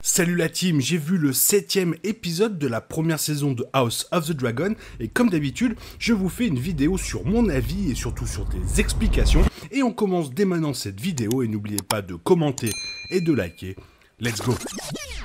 Salut la team, j'ai vu le 7e épisode de la première saison de House of the Dragon et comme d'habitude, je vous fais une vidéo sur mon avis et surtout sur des explications et on commence dès maintenant cette vidéo et n'oubliez pas de commenter et de liker. Let's go!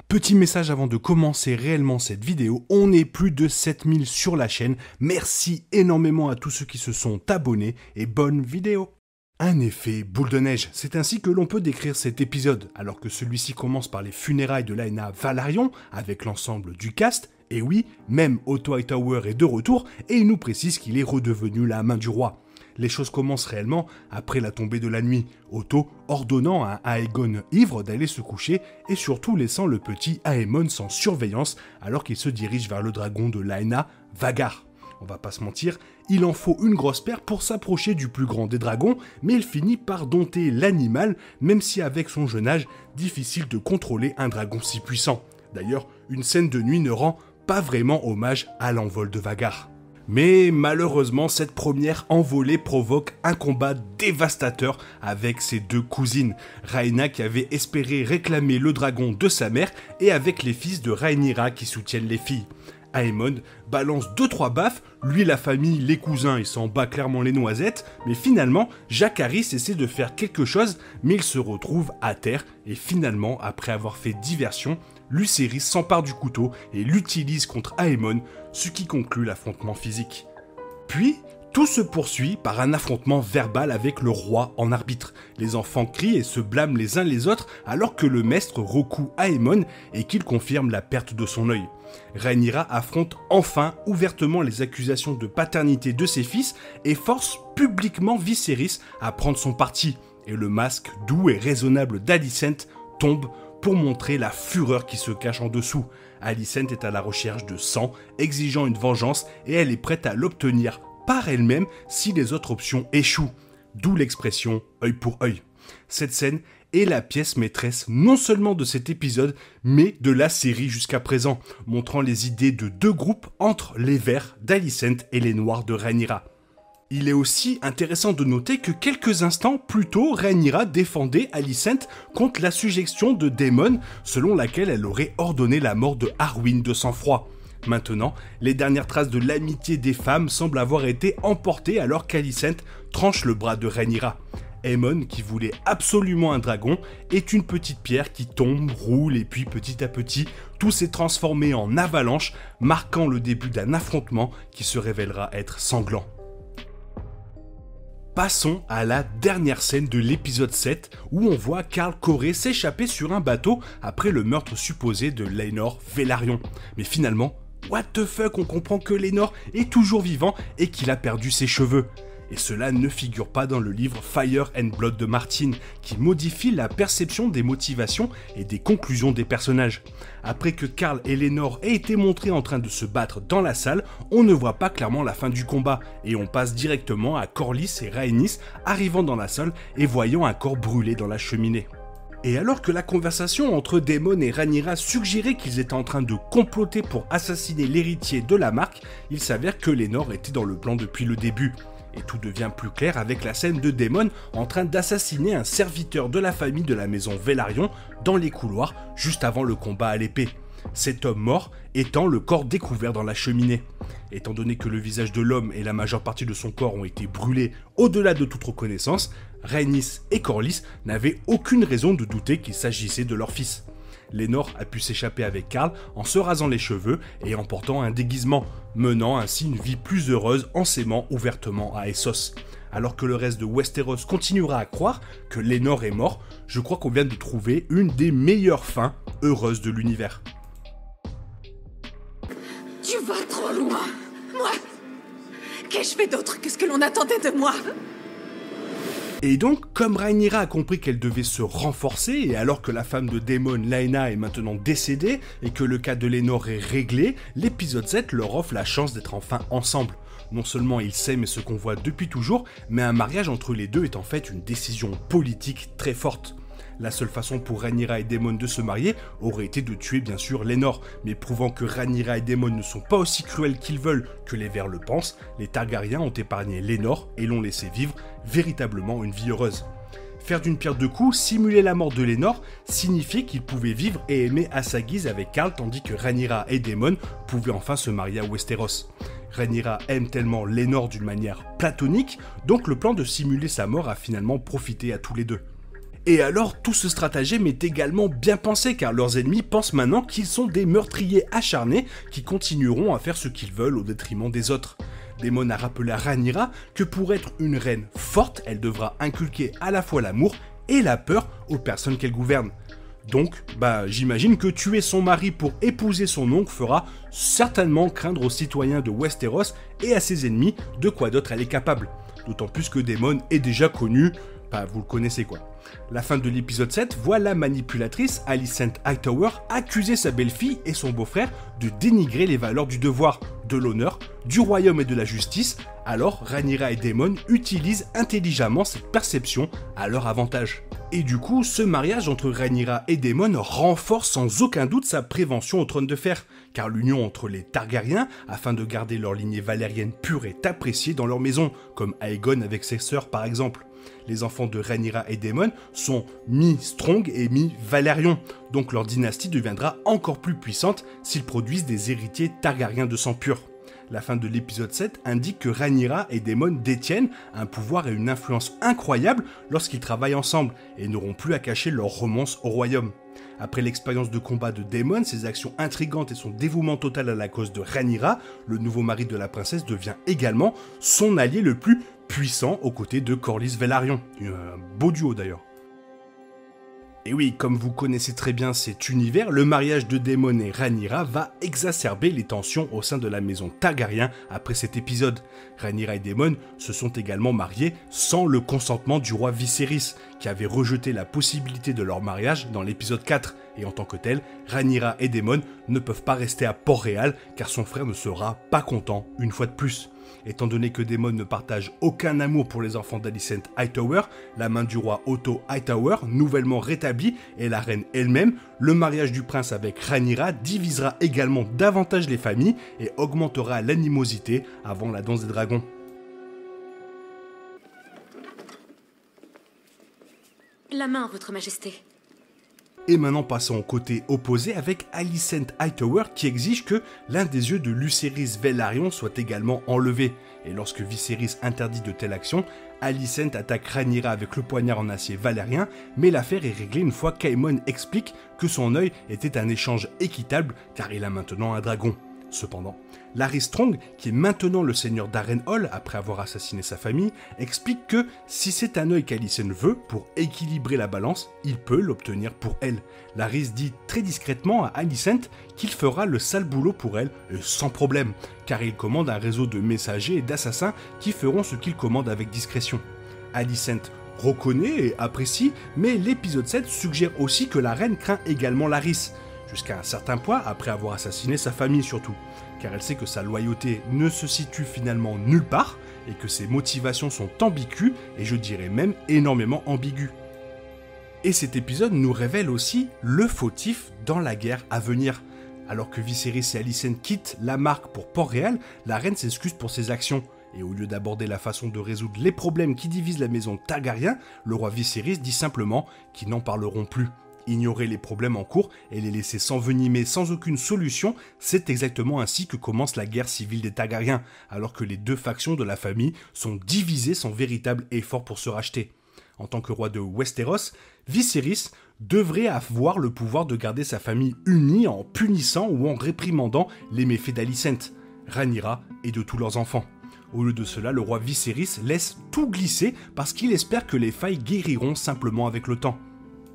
Petit message avant de commencer réellement cette vidéo, on est plus de 7000 sur la chaîne, merci énormément à tous ceux qui se sont abonnés et bonne vidéo! Un effet boule de neige, c'est ainsi que l'on peut décrire cet épisode, alors que celui-ci commence par les funérailles de Laena Velaryon, avec l'ensemble du cast, et oui, même Otto Hightower est de retour, et il nous précise qu'il est redevenu la main du roi. Les choses commencent réellement après la tombée de la nuit, Otto ordonnant à Aegon ivre d'aller se coucher, et surtout laissant le petit Aemon sans surveillance, alors qu'il se dirige vers le dragon de Laena, Vhagar. On va pas se mentir, il en faut une grosse paire pour s'approcher du plus grand des dragons, mais il finit par dompter l'animal, même si avec son jeune âge, difficile de contrôler un dragon si puissant. D'ailleurs, une scène de nuit ne rend pas vraiment hommage à l'envol de Vhagar. Mais malheureusement, cette première envolée provoque un combat dévastateur avec ses deux cousines, Rhaena qui avait espéré réclamer le dragon de sa mère, et avec les fils de Rhaenyra qui soutiennent les filles. Aemon balance 2-3 baffes, lui la famille, les cousins, il s'en bat clairement les noisettes, mais finalement, Jacaerys essaie de faire quelque chose, mais il se retrouve à terre, et finalement, après avoir fait diversion, Lucerys s'empare du couteau et l'utilise contre Aemon, ce qui conclut l'affrontement physique. Puis, tout se poursuit par un affrontement verbal avec le roi en arbitre. Les enfants crient et se blâment les uns les autres alors que le maître recoue Aemon et qu'il confirme la perte de son œil. Rhaenyra affronte enfin ouvertement les accusations de paternité de ses fils et force publiquement Viserys à prendre son parti. Et le masque doux et raisonnable d'Alicent tombe pour montrer la fureur qui se cache en dessous. Alicent est à la recherche de sang, exigeant une vengeance et elle est prête à l'obtenir par elle-même si les autres options échouent. D'où l'expression « œil pour œil ». Cette scène est la pièce maîtresse non seulement de cet épisode, mais de la série jusqu'à présent, montrant les idées de deux groupes entre les verts d'Alicent et les noirs de Rhaenyra. Il est aussi intéressant de noter que quelques instants plus tôt, Rhaenyra défendait Alicent contre la suggestion de Daemon, selon laquelle elle aurait ordonné la mort de Harwin de sang-froid. Maintenant, les dernières traces de l'amitié des femmes semblent avoir été emportées alors qu'Alicent tranche le bras de Rhaenyra. Aemon, qui voulait absolument un dragon, est une petite pierre qui tombe, roule et puis petit à petit, tout s'est transformé en avalanche, marquant le début d'un affrontement qui se révélera être sanglant. Passons à la dernière scène de l'épisode 7 où on voit Qarl Correy s'échapper sur un bateau après le meurtre supposé de Laenor Velaryon. Mais finalement, what the fuck, on comprend que Laenor est toujours vivant et qu'il a perdu ses cheveux. Et cela ne figure pas dans le livre Fire and Blood de Martin, qui modifie la perception des motivations et des conclusions des personnages. Après que Qarl et Laenor aient été montrés en train de se battre dans la salle, on ne voit pas clairement la fin du combat, et on passe directement à Corlys et Rhaenys arrivant dans la salle et voyant un corps brûlé dans la cheminée. Et alors que la conversation entre Daemon et Rhaenyra suggérait qu'ils étaient en train de comploter pour assassiner l'héritier de la marque, il s'avère que Laenor était dans le plan depuis le début. Et tout devient plus clair avec la scène de Daemon en train d'assassiner un serviteur de la famille de la maison Velaryon dans les couloirs juste avant le combat à l'épée. Cet homme mort étant le corps découvert dans la cheminée. Étant donné que le visage de l'homme et la majeure partie de son corps ont été brûlés au-delà de toute reconnaissance, Rhaenys et Corlys n'avaient aucune raison de douter qu'il s'agissait de leur fils. Laenor a pu s'échapper avec Qarl en se rasant les cheveux et en portant un déguisement, menant ainsi une vie plus heureuse en s'aimant ouvertement à Essos. Alors que le reste de Westeros continuera à croire que Laenor est mort, je crois qu'on vient de trouver une des meilleures fins heureuses de l'univers. Tu vas trop loin. Moi, qu'ai-je fait d'autre que ce que l'on attendait de moi ? Et donc, comme Rhaenyra a compris qu'elle devait se renforcer, et alors que la femme de Daemon, Laena, est maintenant décédée, et que le cas de Laenor est réglé, l'épisode 7 leur offre la chance d'être enfin ensemble. Non seulement ils s'aiment et se convoient depuis toujours, mais un mariage entre les deux est en fait une décision politique très forte. La seule façon pour Rhaenyra et Daemon de se marier aurait été de tuer bien sûr Laenor, mais prouvant que Rhaenyra et Daemon ne sont pas aussi cruels qu'ils veulent que les Verts le pensent, les Targaryens ont épargné Laenor et l'ont laissé vivre véritablement une vie heureuse. Faire d'une pierre deux coups, simuler la mort de Lénore, signifiait qu'il pouvait vivre et aimer à sa guise avec Karl, tandis que Rhaenyra et Daemon pouvaient enfin se marier à Westeros. Rhaenyra aime tellement Lénore d'une manière platonique, donc le plan de simuler sa mort a finalement profité à tous les deux. Et alors, tout ce stratagème est également bien pensé, car leurs ennemis pensent maintenant qu'ils sont des meurtriers acharnés qui continueront à faire ce qu'ils veulent au détriment des autres. Daemon a rappelé à Rhaenyra que pour être une reine forte, elle devra inculquer à la fois l'amour et la peur aux personnes qu'elle gouverne. Donc, j'imagine que tuer son mari pour épouser son oncle fera certainement craindre aux citoyens de Westeros et à ses ennemis de quoi d'autre elle est capable. D'autant plus que Daemon est déjà connu, vous le connaissez quoi. La fin de l'épisode 7 voit la manipulatrice Alicent Hightower accuser sa belle-fille et son beau-frère de dénigrer les valeurs du devoir, de l'honneur, du royaume et de la justice. Alors Rhaenyra et Daemon utilisent intelligemment cette perception à leur avantage. Et du coup, ce mariage entre Rhaenyra et Daemon renforce sans aucun doute sa prévention au trône de fer, car l'union entre les Targaryens, afin de garder leur lignée valérienne pure, est appréciée dans leur maison, comme Aegon avec ses sœurs par exemple. Les enfants de Rhaenyra et Daemon sont mi-Strong et mi-Valerion, donc leur dynastie deviendra encore plus puissante s'ils produisent des héritiers Targaryens de sang pur. La fin de l'épisode 7 indique que Rhaenyra et Daemon détiennent un pouvoir et une influence incroyables lorsqu'ils travaillent ensemble et n'auront plus à cacher leur romance au royaume. Après l'expérience de combat de Daemon, ses actions intrigantes et son dévouement total à la cause de Rhaenyra, le nouveau mari de la princesse devient également son allié le plus puissant aux côtés de Corlys Velaryon. Un beau duo d'ailleurs. Et oui, comme vous connaissez très bien cet univers, le mariage de Daemon et Rhaenyra va exacerber les tensions au sein de la maison Targaryen après cet épisode. Rhaenyra et Daemon se sont également mariés sans le consentement du roi Viserys, qui avait rejeté la possibilité de leur mariage dans l'épisode 4, et en tant que tel, Rhaenyra et Daemon ne peuvent pas rester à Port-Réal car son frère ne sera pas content une fois de plus. Étant donné que Daemon ne partage aucun amour pour les enfants d'Alicent Hightower, la main du roi Otto Hightower, nouvellement rétablie, et la reine elle-même, le mariage du prince avec Rhaenyra divisera également davantage les familles et augmentera l'animosité avant la danse des dragons. La main, votre majesté. Et maintenant passons au côté opposé avec Alicent Hightower qui exige que l'un des yeux de Lucerys Velaryon soit également enlevé. Et lorsque Viserys interdit de telles actions, Alicent attaque Rhaenyra avec le poignard en acier valérien, mais l'affaire est réglée une fois qu'Aemon explique que son œil était un échange équitable car il a maintenant un dragon. Cependant, Larry Strong, qui est maintenant le seigneur d'Harrenhal après avoir assassiné sa famille, explique que si c'est un œil qu'Alicent veut pour équilibrer la balance, il peut l'obtenir pour elle. Larry dit très discrètement à Alicent qu'il fera le sale boulot pour elle sans problème, car il commande un réseau de messagers et d'assassins qui feront ce qu'il commande avec discrétion. Alicent reconnaît et apprécie, mais l'épisode 7 suggère aussi que la reine craint également Larys, jusqu'à un certain point après avoir assassiné sa famille surtout, car elle sait que sa loyauté ne se situe finalement nulle part et que ses motivations sont ambiguës et je dirais même énormément ambiguës. Et cet épisode nous révèle aussi le fautif dans la guerre à venir. Alors que Viserys et Alicent quittent la Marque pour Port-Réal, la reine s'excuse pour ses actions. Et au lieu d'aborder la façon de résoudre les problèmes qui divisent la maison Targaryen, le roi Viserys dit simplement qu'ils n'en parleront plus. Ignorer les problèmes en cours et les laisser s'envenimer sans aucune solution, c'est exactement ainsi que commence la guerre civile des Targaryens, alors que les deux factions de la famille sont divisées sans véritable effort pour se racheter. En tant que roi de Westeros, Viserys devrait avoir le pouvoir de garder sa famille unie en punissant ou en réprimandant les méfaits d'Alicent, Rhaenyra et de tous leurs enfants. Au lieu de cela, le roi Viserys laisse tout glisser parce qu'il espère que les failles guériront simplement avec le temps.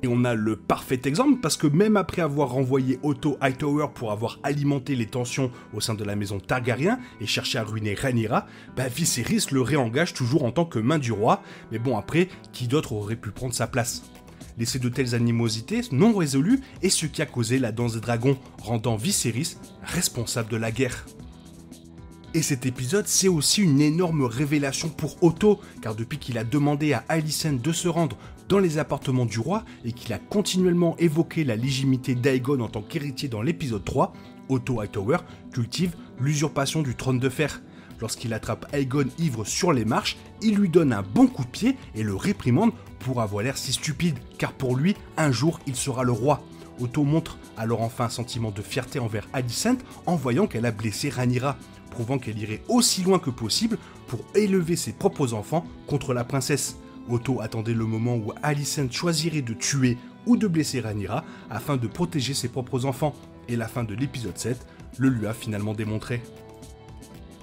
Et on a le parfait exemple parce que même après avoir renvoyé Otto Hightower pour avoir alimenté les tensions au sein de la maison Targaryen et cherché à ruiner Rhaenyra, Viserys le réengage toujours en tant que main du roi, mais bon après, qui d'autre aurait pu prendre sa place? Laisser de telles animosités non résolues est ce qui a causé la danse des dragons, rendant Viserys responsable de la guerre. Et cet épisode, c'est aussi une énorme révélation pour Otto, car depuis qu'il a demandé à Alicent de se rendre dans les appartements du roi et qu'il a continuellement évoqué la légitimité d'Aegon en tant qu'héritier dans l'épisode 3, Otto Hightower cultive l'usurpation du trône de fer. Lorsqu'il attrape Aegon ivre sur les marches, il lui donne un bon coup de pied et le réprimande pour avoir l'air si stupide, car pour lui, un jour, il sera le roi. Otto montre alors enfin un sentiment de fierté envers Alicent en voyant qu'elle a blessé Rhaenyra, prouvant qu'elle irait aussi loin que possible pour élever ses propres enfants contre la princesse. Otto attendait le moment où Alicent choisirait de tuer ou de blesser Rhaenyra afin de protéger ses propres enfants, et la fin de l'épisode 7 le lui a finalement démontré.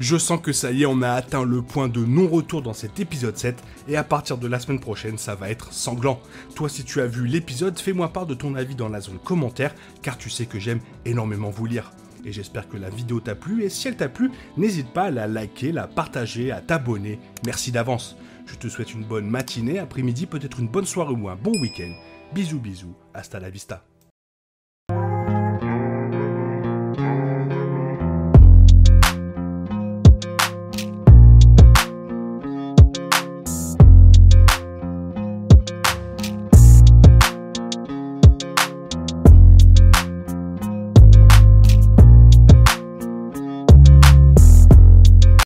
Je sens que ça y est, on a atteint le point de non-retour dans cet épisode 7, et à partir de la semaine prochaine, ça va être sanglant. Toi, si tu as vu l'épisode, fais-moi part de ton avis dans la zone commentaire, car tu sais que j'aime énormément vous lire. Et j'espère que la vidéo t'a plu, et si elle t'a plu, n'hésite pas à la liker, la partager, à t'abonner. Merci d'avance. Je te souhaite une bonne matinée, après-midi, peut-être une bonne soirée ou un bon week-end. Bisous bisous, hasta la vista.